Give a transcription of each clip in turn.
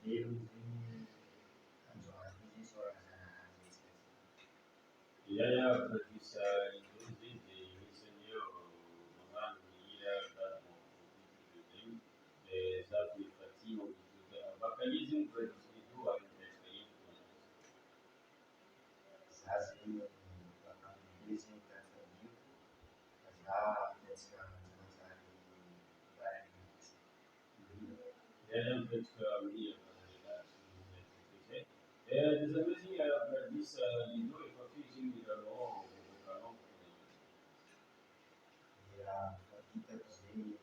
erros e as horas às vezes. Yeah, but it's inclusive recently magano iya that thing that we continue with the vocalism but we do our investigation. Zazi bakabilizing transforming za katika mazari environment. Yeah, but yeah, there's a missing this you know if a fishing with a law Ya kita kuzini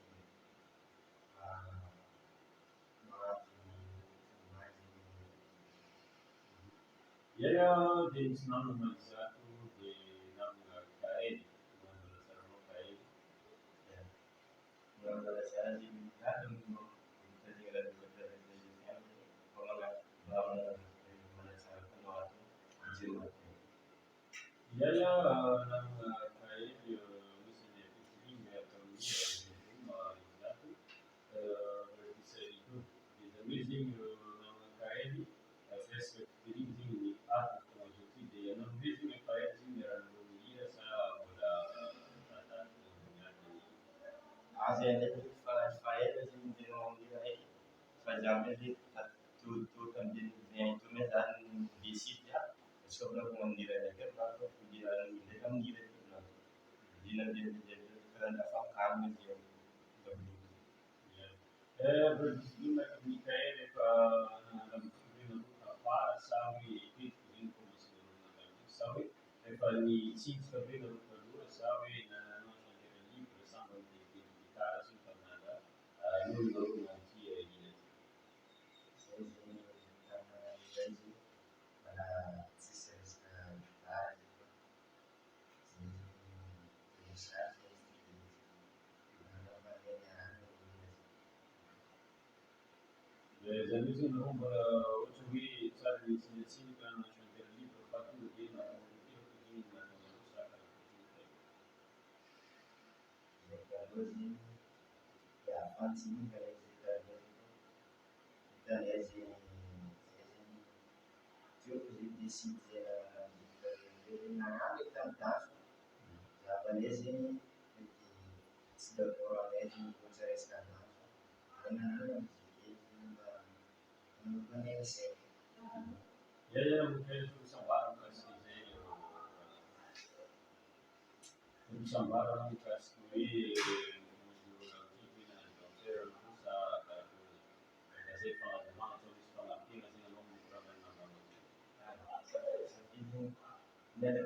maatu mais yeah, there's none of my Zatu, the Namga Kaed, one of the Sarano Kaed. yang berdasarkan di kadang kita tinggal di kota yang kalau nggak berdasarkan waktu jiwa. Yeah, Namga Kaed, listen, if it's being there from here, Zatu, it's amazing, Namga Kaed, first, the thing with art, the amazing Kaed, there are years, As ele faz faedas e não diga aí fazemos de tu também vem tu me dá visita sobre o mundo de que para tu poder ir de mundo de para fazer carne de but Luna Michael, para sabe que tem como se sabe, ni cinco cabelo do sabe na nossa ali pressão de guitarra assim nada, não não tinha ele. para se estar The reason what we started is the cynical national libro fatto di una hoje ya fancy para kita lagi eu decidi na kita das ya beleza se da por além você escala ana não é assim yeah, mungkin itu sambar kasih sambar kasih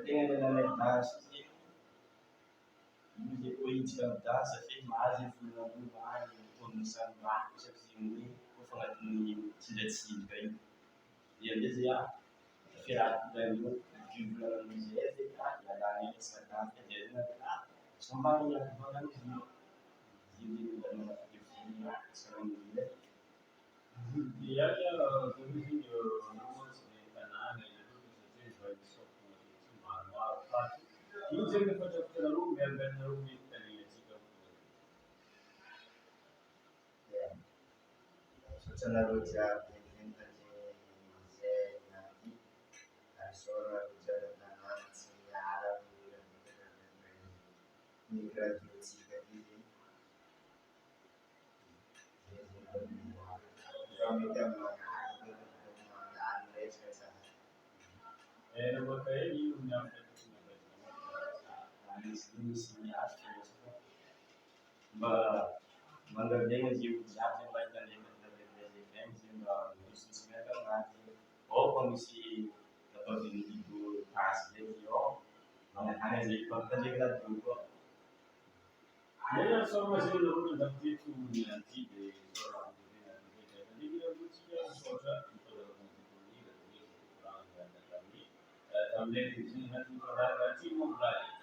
tem a das Music Winter das fez mais influência do bairro, começando a se unir, por falar de se bem. E eles já fizeram daí que viram no museu e tá, já dá nem essa data de são várias coisas de da que tinha são de yeah, the reason your numbers in Canada is by the software. You take the photo of the room, and then the room is Sono roja presentasi musei nanti sono roja dengan sejarah migrasi dari kami teman Andres kesana. and okay, you have Ini sini asli Mbak mengerjakan jiwa siapa baca dengan presiden sehingga bisnisnya kan nanti komisi atau ibu kasih yo hanya jadi pekerja kita juga yeah, so much in the room that people nanti di seorang jadi kita mesti soalnya itu kami kemudian di sini nanti pada tim mulai